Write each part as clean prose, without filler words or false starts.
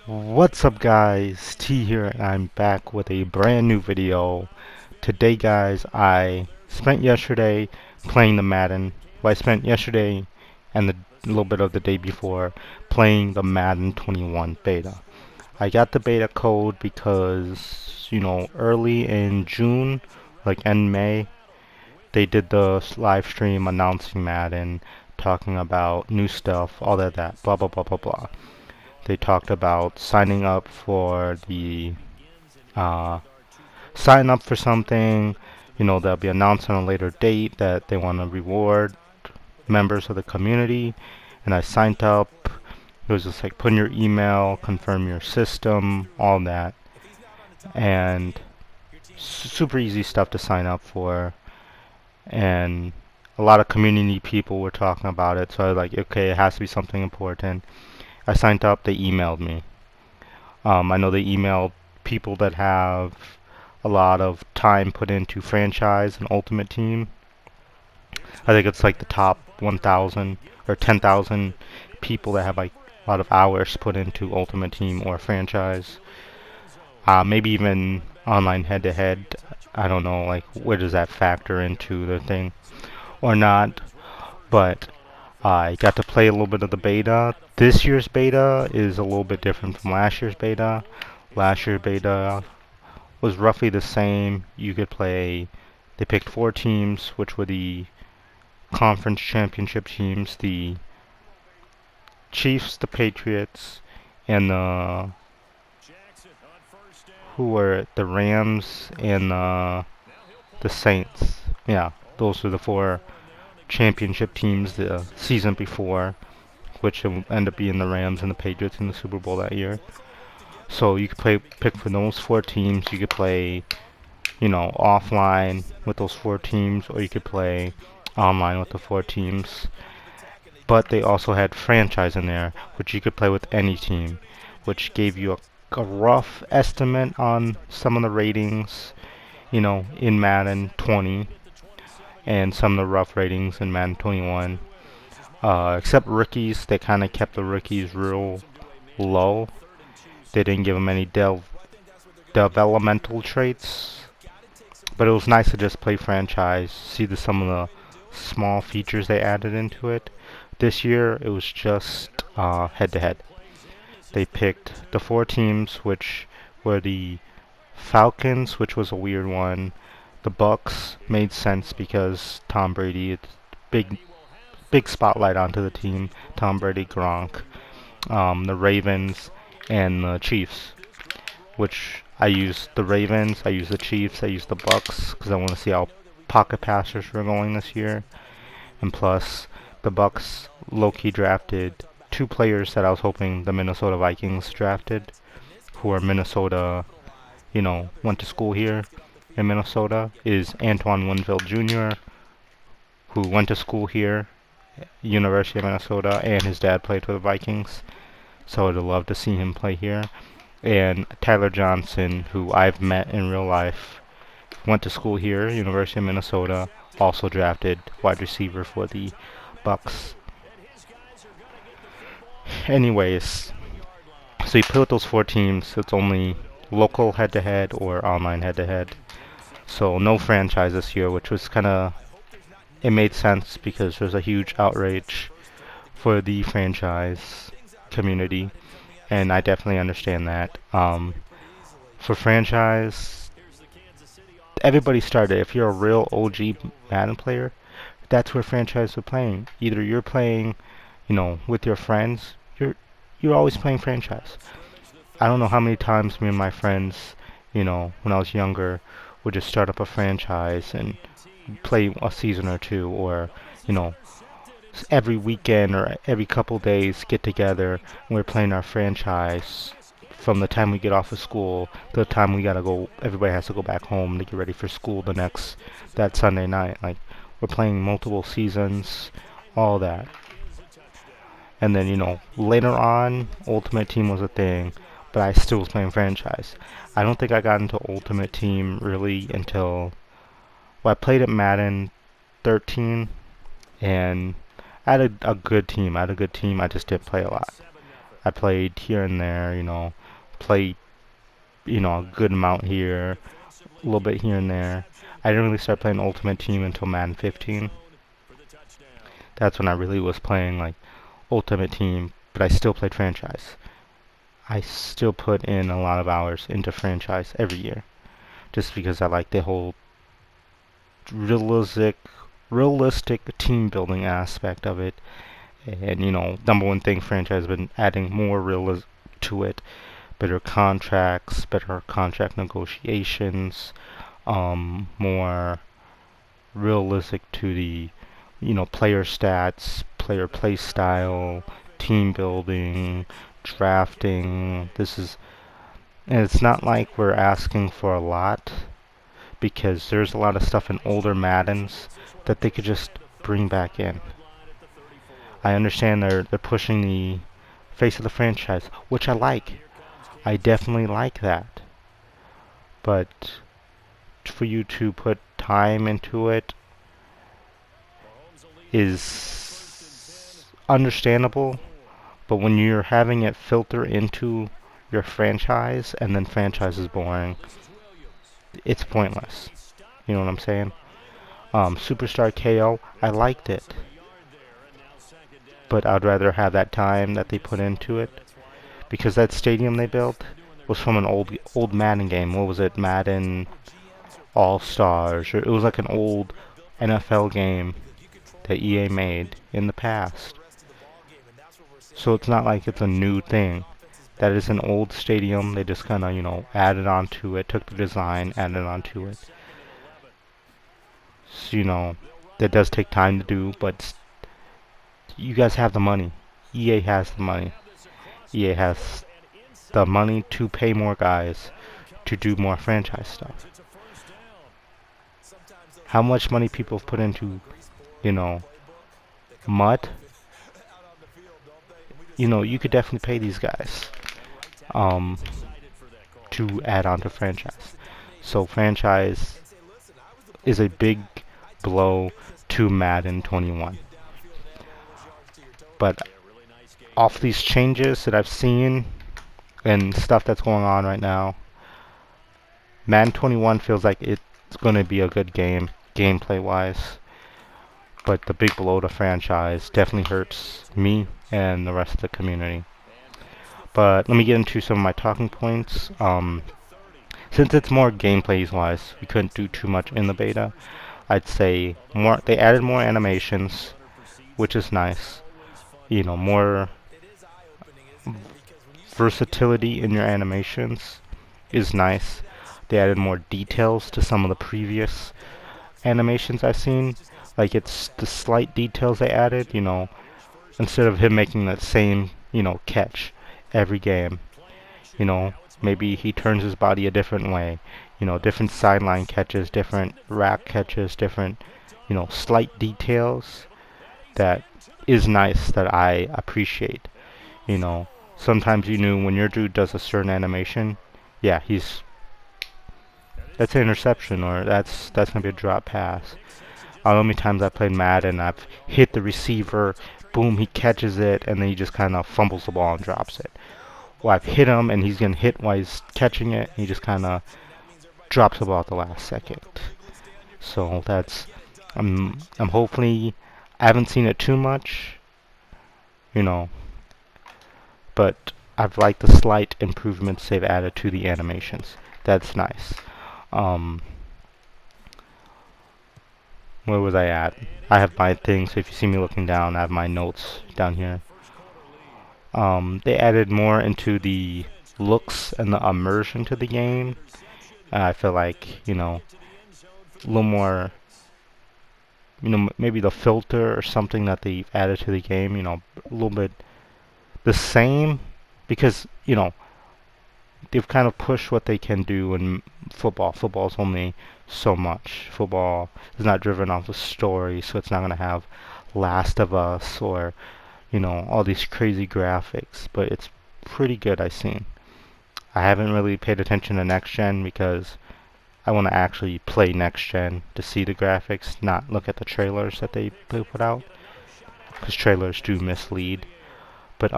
What's up guys, T here and I'm back with a brand new video. Today guys, I spent yesterday playing the Madden. Well, I spent yesterday and a little bit of the day before playing the Madden 21 beta. I got the beta code because, early in June, like end May, they did the live stream announcing Madden, talking about new stuff, all that, blah blah blah blah blah. They talked about signing up for the uh, sign up for something. They'll be announced on a later date that they want to reward members of the community. And I signed up. It was just like put in your email, confirm your system, all that, and super easy stuff to sign up for. And a lot of community people were talking about it, so I was like, okay, it has to be something important. I signed up. They emailed me. I know they emailed people that have a lot of time put into franchise and Ultimate Team. I think it's like the top 1,000 or 10,000 people that have like a lot of hours put into Ultimate Team or franchise. Maybe even online head-to-head. I don't know, like where does that factor into the thing or not? But I got to play a little bit of the beta. This year's beta is a little bit different from last year's beta. Last year's beta was roughly the same. You could play, they picked four teams, which were the conference championship teams, the Chiefs, the Patriots, and who were it? The Rams and the Saints. Yeah, those were the four championship teams the season before, which will end up being the Rams and the Patriots in the Super Bowl that year. So you could pick for those four teams. You could play, offline with those four teams, or you could play online with the four teams. But they also had franchise in there, which you could play with any team, which gave you a rough estimate on some of the ratings, in Madden 20, and some of the rough ratings in Madden 21. Except rookies, they kind of kept the rookies real low. They didn't give them any developmental traits, but it was nice to just play franchise, see some of the small features they added into it. This year, it was just head-to-head. They picked the four teams, which were the Falcons, which was a weird one. The Bucks made sense because Tom Brady, it's big spotlight onto the team. Tom Brady, Gronk, the Ravens, and the Chiefs. Which I use the Ravens, I use the Chiefs, I use the Bucks because I want to see how pocket passers were going this year. And plus, the Bucks low-key drafted two players that I was hoping the Minnesota Vikings drafted, who are Minnesota, went to school here in Minnesota, is Antoine Winfield Jr., who went to school here, University of Minnesota, and his dad played for the Vikings. So I'd love to see him play here. And Tyler Johnson, who I've met in real life, went to school here, University of Minnesota, also drafted wide receiver for the Bucks. Anyways, so you play with those four teams. It's only local head-to-head or online head-to-head. So no franchise this year, which was it made sense because there's a huge outrage for the franchise community, and I definitely understand that. For franchise, everybody started. If you're a real OG Madden player, that's where franchise are playing. Either you're playing, with your friends. You're always playing franchise. I don't know how many times me and my friends, when I was younger, would just start up a franchise and play a season or two, or every weekend or every couple days get together and we're playing our franchise from the time we get off of school to the time we gotta go. Everybody has to go back home to get ready for school that Sunday night. Like we're playing multiple seasons, all that. And then later on, Ultimate Team was a thing, but I still was playing franchise. I don't think I got into Ultimate Team really until I played at Madden 13, and I had a good team. I just didn't play a lot. I played here and there, played, a good amount here, a little bit here and there. I didn't really start playing Ultimate Team until Madden 15. That's when I really was playing like Ultimate Team, but I still played franchise. I still put in a lot of hours into franchise every year, just because I like the whole realistic, realistic team building aspect of it. And number one thing, franchise has been adding more realism to it, better contracts, better contract negotiations, more realistic to the player stats, player play style, team building, drafting. And it's not like we're asking for a lot, because there's a lot of stuff in older Maddens that they could just bring back in. I understand they're pushing the face of the franchise, which I like. I definitely like that. But for you to put time into it is understandable, but when you're having it filter into your franchise and then franchise is boring, it's pointless. You know what I'm saying? Superstar KO, I liked it, but I'd rather have that time that they put into it, because that stadium they built was from an old Madden game. What was it? Madden All Stars, or it was like an old NFL game that EA made in the past. So it's not like it's a new thing. That is an old stadium. They just kind of, added onto it, took the design, added onto it. So, that does take time to do, but you guys have the money. EA has the money. EA has the money to pay more guys to do more franchise stuff. How much money people have put into, mud? You could definitely pay these guys to add on to franchise. So franchise is a big blow to Madden 21. But off these changes that I've seen and stuff that's going on right now, Madden 21 feels like it's going to be a good game, gameplay wise. But the big blow to franchise definitely hurts me and the rest of the community. But let me get into some of my talking points. Since it's more gameplays wise, we couldn't do too much in the beta. I'd say more. They added more animations, which is nice. More versatility in your animations is nice. They added more details to some of the previous animations I've seen. Like, it's the slight details they added, instead of him making that same, catch every game. Maybe he turns his body a different way. Different sideline catches, different rack catches, different, slight details that is nice, that I appreciate. Sometimes when your dude does a certain animation, yeah, that's an interception, or that's gonna be a drop pass. I don't know how many times I played Madden, I've hit the receiver, boom, he catches it, and then he just kind of fumbles the ball and drops it. Or I've hit him, and he's getting hit while he's catching it, and he just kind of drops the ball at the last second. So I'm hopefully, I haven't seen it too much, but I've liked the slight improvements they've added to the animations. That's nice. Where was I at? I have my things, so if you see me looking down, I have my notes down here. They added more into the looks and the immersion to the game. I feel like, a little more, maybe the filter or something that they've added to the game, a little bit the same, because, they've kind of pushed what they can do in football. Football's only so much. Football is not driven off the story, so it's not going to have Last of Us or, all these crazy graphics. But it's pretty good, I've seen. I haven't really paid attention to next gen because I want to actually play next gen to see the graphics, not look at the trailers that they put out, because trailers do mislead. But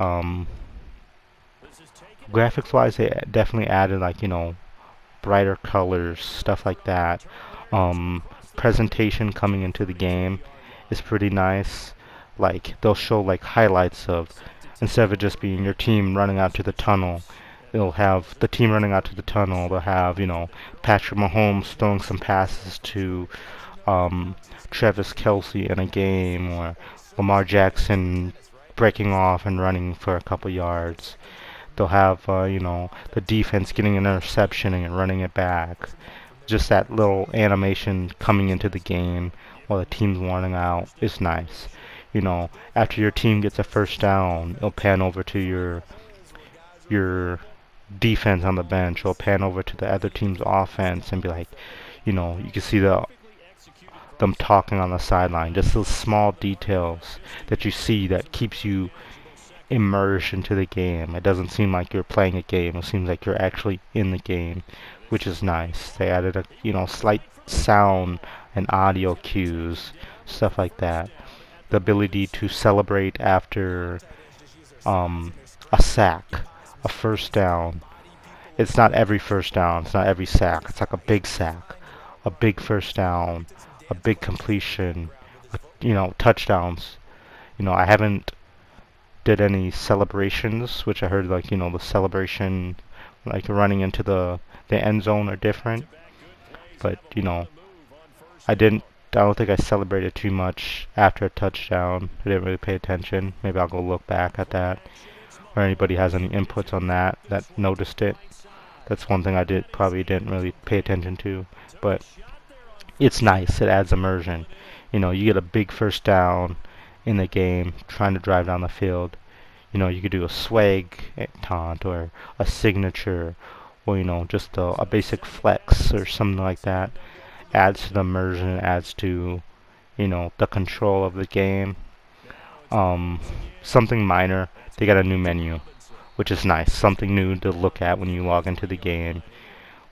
Graphics wise, they definitely added like, brighter colors, stuff like that. Um, Presentation coming into the game is pretty nice. Like they'll show like highlights of, instead of it just being your team running out to the tunnel, they'll have the team running out to the tunnel. They'll have, Patrick Mahomes throwing some passes to um, Travis Kelce in a game, or Lamar Jackson breaking off and running for a couple yards. They'll have, the defense getting an interception and running it back. Just that little animation coming into the game while the team's warning out is nice. After your team gets a first down, it'll pan over to your defense on the bench. It'll pan over to the other team's offense and be like, you can see them talking on the sideline. Just those small details that you see that keeps you immersed into the game. It doesn't seem like you're playing a game. It seems like you're actually in the game, which is nice. They added a slight sound and audio cues, stuff like that. The ability to celebrate after a sack, a first down. It's not every first down. It's not every sack. It's like a big sack, a big first down, a big completion, touchdowns. I haven't did any celebrations, which I heard like, the celebration like running into the end zone are different. But, I don't think I celebrated too much after a touchdown. I didn't really pay attention. Maybe I'll go look back at that. Or anybody has any inputs on that noticed it. That's one thing I probably didn't really pay attention to. But it's nice. It adds immersion. You get a big first down in the game trying to drive down the field. You could do a swag taunt or a signature, or just a basic flex or something like that. Adds to the immersion, adds to the control of the game. Something minor, they got a new menu, which is nice. Something new to look at when you log into the game,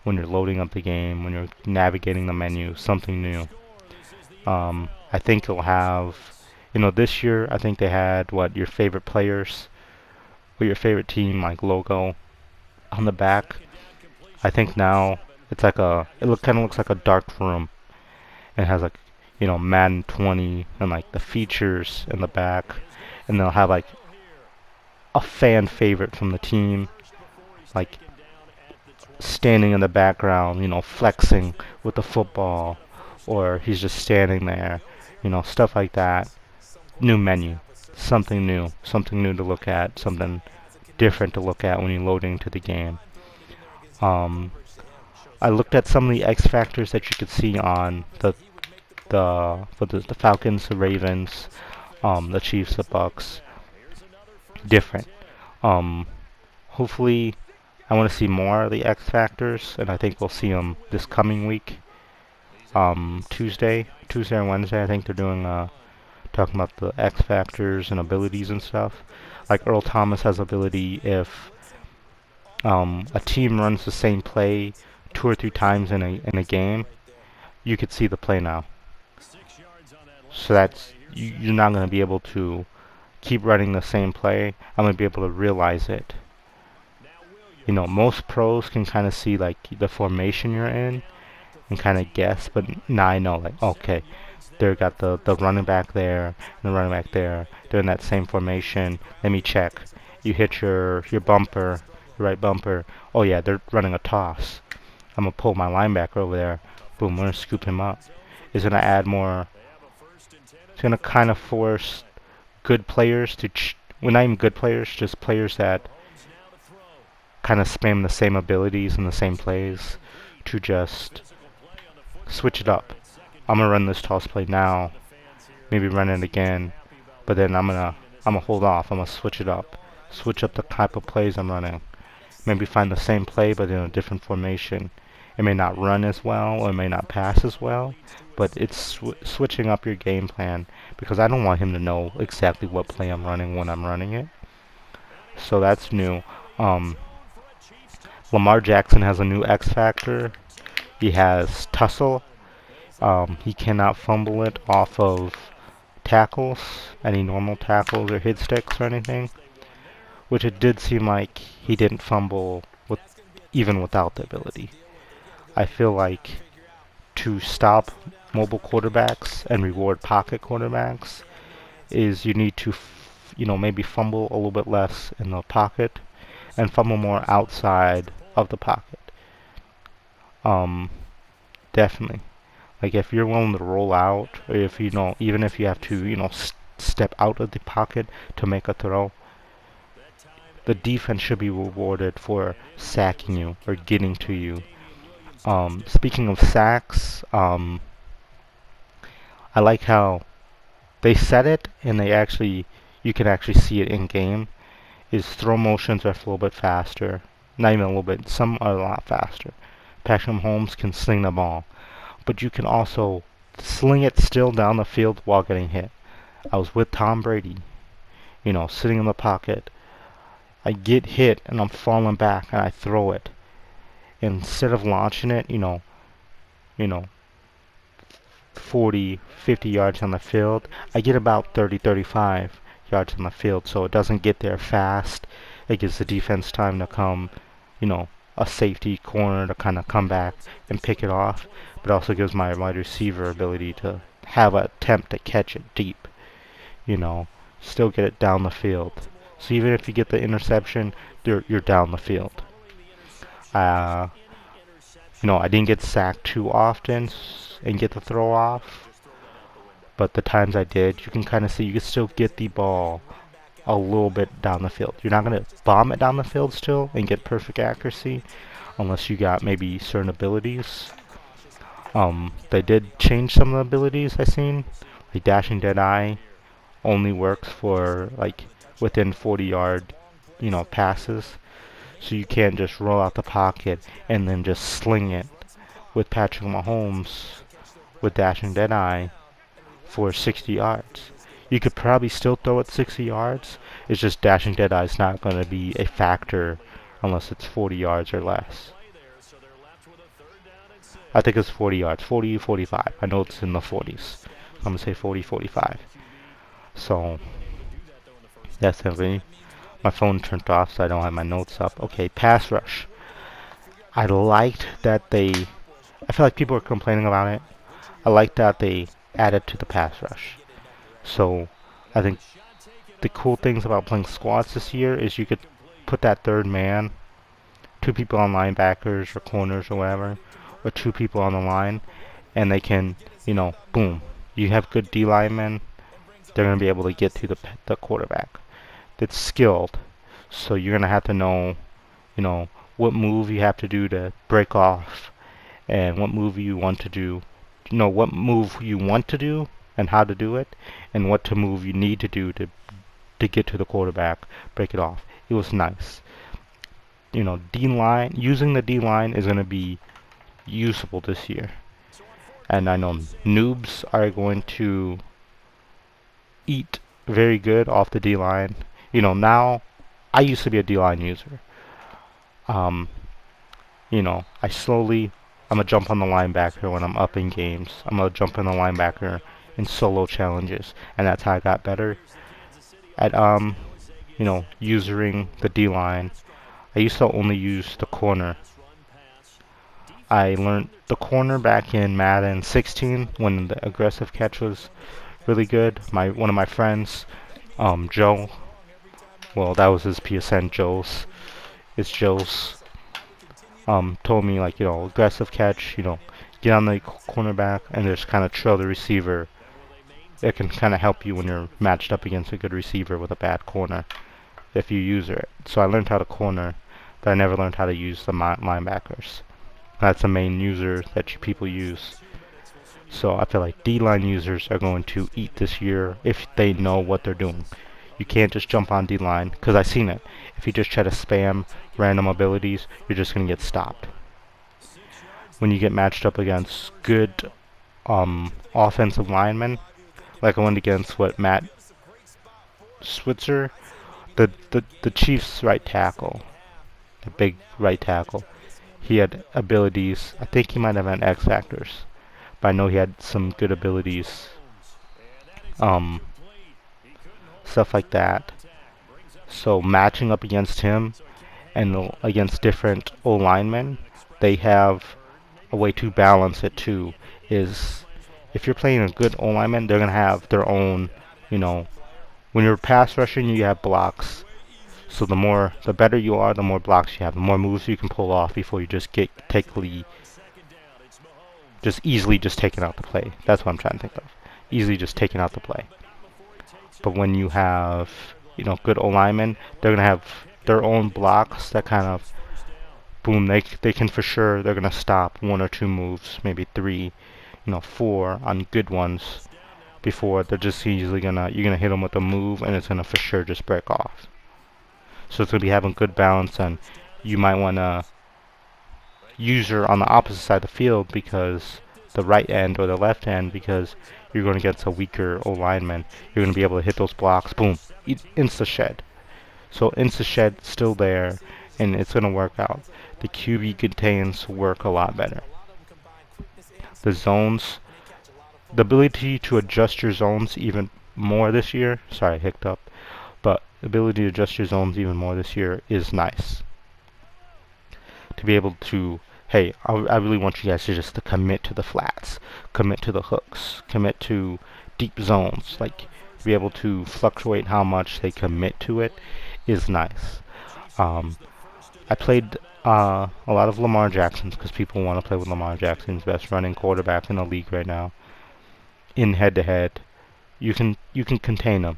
when you're loading up the game, when you're navigating the menu. Something new. I think it'll have, this year I think they had your favorite players or your favorite team like logo on the back. I think now it's like kind of looks like a dark room, and it has like Madden 20 and like the features in the back, and they'll have like a fan favorite from the team like standing in the background, flexing with the football, or he's just standing there, stuff like that. New menu, something new to look at, something different to look at when you're loading into the game. I looked at some of the X factors that you could see on the Falcons, the Ravens, the Chiefs, the Bucks. Different. Hopefully, I want to see more of the X factors, and I think we'll see them this coming week. Tuesday and Wednesday. I think they're doing talking about the X factors and abilities and stuff. Like Earl Thomas has ability if a team runs the same play 2 or 3 times in a game, you could see the play now. So that's you're not going to be able to keep running the same play. I'm going to be able to realize it. Most pros can kind of see like the formation you're in and kind of guess, but now I know like, okay, they got the running back there and the running back there. They're in that same formation. Let me check. You hit your bumper, your right bumper. Oh yeah, they're running a toss. I'm gonna pull my linebacker over there. Boom, we're gonna scoop him up. It's gonna add more. It's gonna kind of force good players to, well, not even good players, just players that kind of spam the same abilities and the same plays, to just switch it up. I'm gonna run this toss play now, maybe run it again, but then I'm gonna hold off. I'm gonna switch it up, switch up the type of plays I'm running. Maybe find the same play but in a different formation. It may not run as well, or it may not pass as well, but it's switching up your game plan, because I don't want him to know exactly what play I'm running when I'm running it. So that's new. Lamar Jackson has a new X factor. He has tussle. He cannot fumble it off of tackles, any normal tackles or hit sticks or anything, which it did seem like he didn't fumble with even without the ability. I feel like to stop mobile quarterbacks and reward pocket quarterbacks is you need to, maybe fumble a little bit less in the pocket and fumble more outside of the pocket. Um, Definitely. Like if you're willing to roll out, or if even if you have to, step out of the pocket to make a throw, the defense should be rewarded for sacking you or getting to you. Speaking of sacks, I like how they set it and you can actually see it in game. His throw motions are a little bit faster. Not even a little bit, some are a lot faster. Patrick Mahomes can sling the ball, but you can also sling it still down the field while getting hit. I was with Tom Brady, sitting in the pocket. I get hit and I'm falling back and I throw it. Instead of launching it, you know, 40, 50 yards on the field, I get about 30, 35 yards on the field, so it doesn't get there fast. It gives the defense time to come, a safety corner to kind of come back and pick it off, but also gives my wide receiver ability to have an attempt to catch it deep, still get it down the field. So even if you get the interception, you're down the field. Uh, I didn't get sacked too often and get the throw off, but the times I did, you can kind of see you can still get the ball a little bit down the field. You're not going to bomb it down the field still and get perfect accuracy unless you got maybe certain abilities. They did change some of the abilities I seen. Like dashing dead eye only works for like within 40-yard, passes. So you can't just roll out the pocket and then just sling it with Patrick Mahomes with dashing dead eye for 60 yards. You could probably still throw it 60 yards. It's just dashing dead eye is not going to be a factor unless it's 40 yards or less. I think it's 40 yards, 40, 45. I know it's in the 40s. I'm going to say 40, 45. So, that's everything. My phone turned off, so I don't have my notes up. Okay, pass rush. I liked that I feel like people are complaining about it. I like that they added to the pass rush. So, I think the cool things about playing squads this year is you could put that third man, two people on linebackers or corners or whatever, or two people on the line, and they can, boom. You have good D linemen, they're going to be able to get to the quarterback. It's skilled, so you're going to have to know, what move you have to do to break off, and what move you want to do, what move you want to do and how to do it, and what to move you need to do to get to the quarterback, break it off. It was nice. D line, using the D line is going to be usable this year, and I know noobs are going to eat very good off the D line. Now I used to be a D line user. I'm gonna jump on the linebacker when I'm up in games. I'm gonna jump on the linebacker in solo challenges, and that's how I got better at using the D line. I used to only use the corner. I learned the corner back in Madden 16 when the aggressive catch was really good. One of my friends, Joe, well that was his PSN, Joe's, told me like, aggressive catch, get on the cornerback and just kind of trail the receiver. It can kind of help you when you're matched up against a good receiver with a bad corner if you use it. So I learned how to corner, but I never learned how to use the linebackers. That's the main user that people use. So I feel like D-line users are going to eat this year if they know what they're doing. You can't just jump on D-line, because I've seen it. If you just try to spam random abilities, you're just going to get stopped. When you get matched up against good offensive linemen, like I went against Matt Switzer, the Chiefs right tackle, the big right tackle, he had abilities. I think he might have had X factors, but I know he had some good abilities. Stuff like that. So matching up against him and against different O linemen, they have a way to balance it too. Is if you're playing a good O lineman, they're gonna have their own, you know, when you're pass rushing, you have blocks. So the better you are, the more blocks you have, the more moves you can pull off before you just just easily just taking out the play. That's what I'm trying to think of. Easily just taking out the play. But when you have, good O linemen, they're gonna have their own blocks that kind of boom. They can for sure. They're gonna stop one or two moves, maybe three, four on good ones before they're just easily you're gonna hit them with a move and it's gonna for sure just break off. So it's gonna be having good balance, and you might wanna use her on the opposite side of the field because the right end or the left end because you're going against a weaker O lineman. You're going to be able to hit those blocks. Boom, insta shed. So insta shed still there, and it's going to work out. The QB contains work a lot better. The zones, the ability to adjust your zones even more this year. Sorry, I hiccuped up. But the ability to adjust your zones even more this year is nice. To be able to, hey, I really want you guys to commit to the flats, commit to the hooks, commit to deep zones, like be able to fluctuate how much they commit to it is nice. I played a lot of Lamar Jackson's because people want to play with Lamar Jackson's best running quarterback in the league right now. In head-to-head, you can contain him.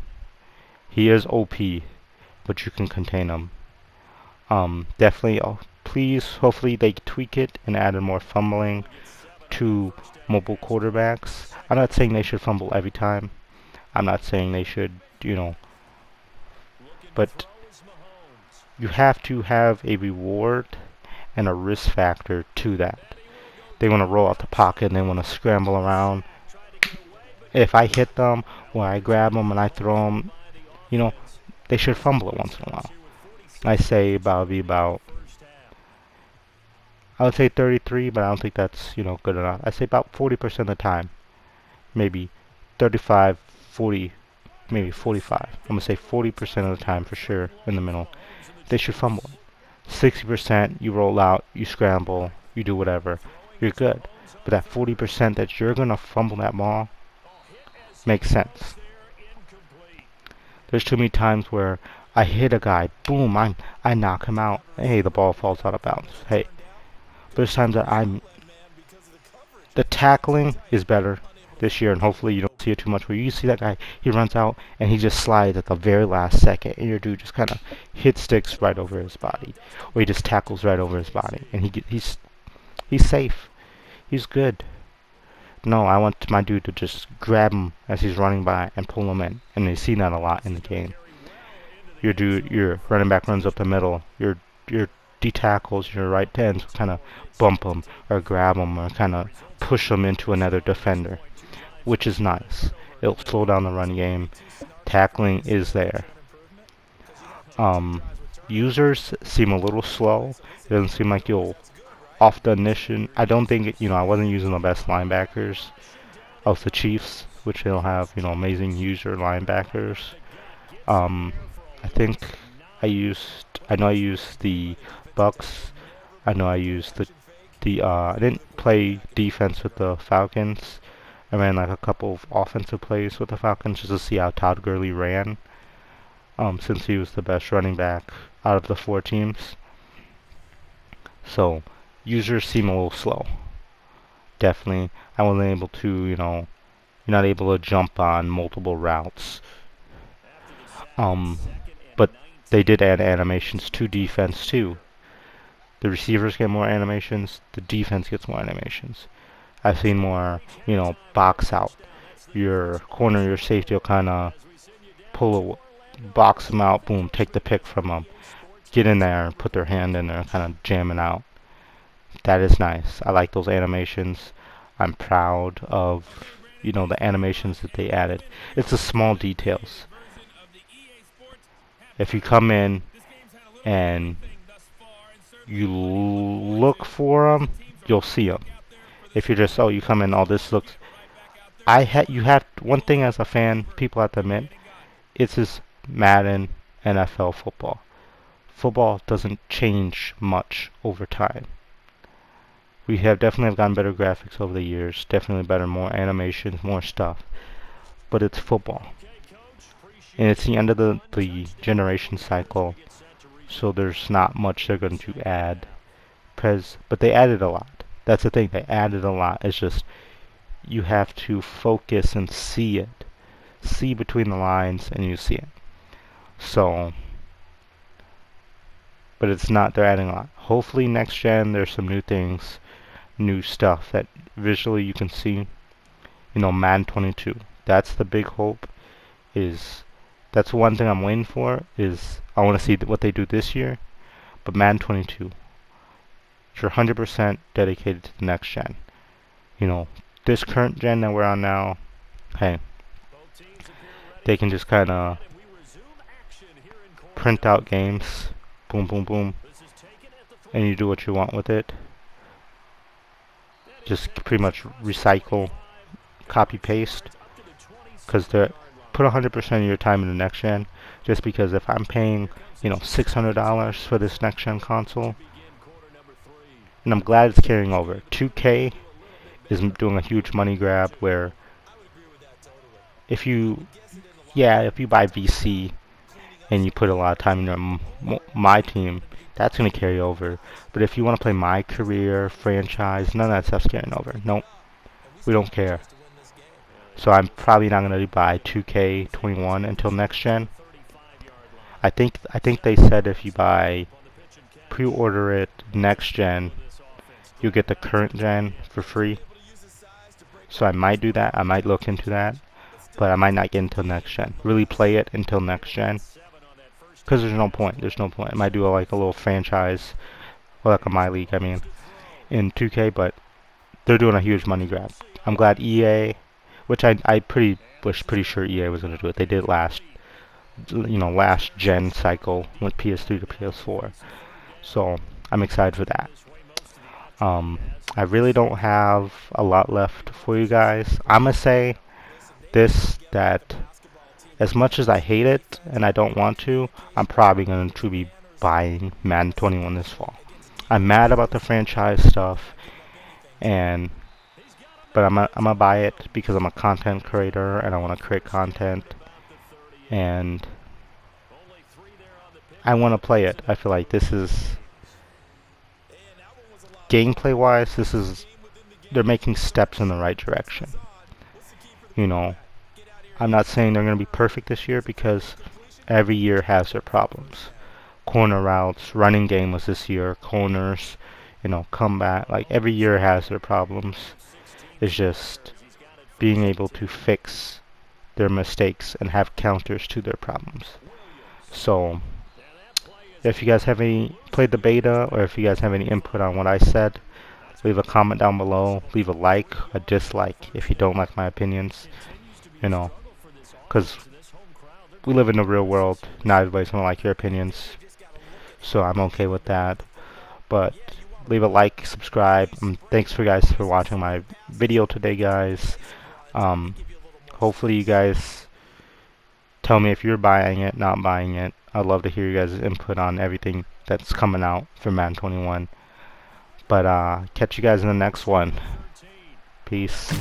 He is OP, but you can contain him. Definitely. Please, hopefully they tweak it and add more fumbling to mobile quarterbacks. I'm not saying they should fumble every time. I'm not saying they should, but you have to have a reward and a risk factor to that. They want to roll out the pocket and they want to scramble around. If I hit them or I grab them and I throw them, they should fumble it once in a while. I say I would say 33, but I don't think that's, good enough. I say about 40% of the time. Maybe 35, 40, maybe 45. I'm going to say 40% of the time for sure in the middle. They should fumble it. 60% you roll out, you scramble, you do whatever. You're good. But that 40% that you're going to fumble that ball makes sense. There's too many times where I hit a guy, boom, I knock him out. Hey, the ball falls out of bounds. Hey. There's times that the tackling is better this year, and hopefully you don't see it too much, where you see that guy, he runs out, and he just slides at the very last second, and your dude just kind of hit sticks right over his body, or he just tackles right over his body, and he's safe. He's good. No, I want my dude to just grab him as he's running by and pull him in, and they see that a lot in the game. Your running back runs up the middle, your D-tackles, your right ends kind of bump them or grab them or kind of push them into another defender, which is nice. It'll slow down the run game. Tackling is there. Users seem a little slow. It doesn't seem like you'll off the initial. I don't think I wasn't using the best linebackers of the Chiefs, which they'll have amazing user linebackers. I think I know I used the Bucks. I know I used I didn't play defense with the Falcons. I ran like a couple of offensive plays with the Falcons just to see how Todd Gurley ran. Since he was the best running back out of the 4 teams. So users seem a little slow. Definitely, I wasn't able to, you're not able to jump on multiple routes. But they did add animations to defense too. The receivers get more animations, the defense gets more animations. I've seen more, box out. Your corner, your safety will kind of box them out, boom, take the pick from them. Get in there and put their hand in there, kind of jamming out. That is nice. I like those animations. I'm proud of, the animations that they added. It's the small details. If you come in and you look for them, you'll see them. If you're just, you come in, all this looks. You have one thing as a fan, people have to admit, it's this Madden NFL football. Football doesn't change much over time. We have definitely gotten better graphics over the years, definitely better, more animations, more stuff. But it's football. And it's the end of the generation cycle, so there's not much they're going to add. But they added a lot. That's the thing, they added a lot. It's just, you have to focus and see it. See between the lines and you see it. So, but it's not, they're adding a lot. Hopefully next gen there's some new things, new stuff that visually you can see. You know, Madden 22. That's the big hope. That's one thing I'm waiting for, is I want to see what they do this year. But Madden 22, you're 100% dedicated to the next gen. You know, this current gen that we're on now, hey, they can just kind of print out games, boom, boom, boom, and you do what you want with it. Just pretty much recycle, copy, paste, because they're put 100% of your time in the next gen. Just because if I'm paying, you know, $600 for this next gen console, and I'm glad it's carrying over. 2K is doing a huge money grab where if you buy VC and you put a lot of time in my team, that's going to carry over. But if you want to play my career, franchise, none of that stuff's carrying over. Nope, we don't care. So I'm probably not going to buy 2K21 until next gen. I think they said if you pre-order it next gen, you get the current gen for free. So I might do that. I might look into that, but I might not get until next gen. Really play it until next gen, because there's no point. There's no point. I might do like a little franchise, or like a My League, I mean, in 2K. But they're doing a huge money grab. I'm glad EA, which I was pretty sure EA was going to do it. They did last gen cycle with PS3 to PS4. So I'm excited for that. I really don't have a lot left for you guys. I'm gonna say that as much as I hate it and I don't want to, I'm probably going to be buying Madden 21 this fall. I'm mad about the franchise stuff, but I'm gonna buy it because I'm a content creator and I want to create content, and I want to play it. I feel like this is, gameplay wise, they're making steps in the right direction. You know, I'm not saying they're going to be perfect this year, because every year has their problems. Corner routes, running game was this year, corners, you know, comeback, like every year has their problems. It's just being able to fix their mistakes and have counters to their problems. So if you guys have played the beta, or if you guys have any input on what I said, leave a comment down below. Leave a like, a dislike if you don't like my opinions. You know, because we live in the real world. Not everybody's gonna like your opinions, so I'm okay with that. But leave a like, subscribe. Thanks for guys for watching my video today, guys. Hopefully you guys tell me if you're buying it, not buying it. I'd love to hear you guys' input on everything that's coming out for Madden 21. But catch you guys in the next one. Peace.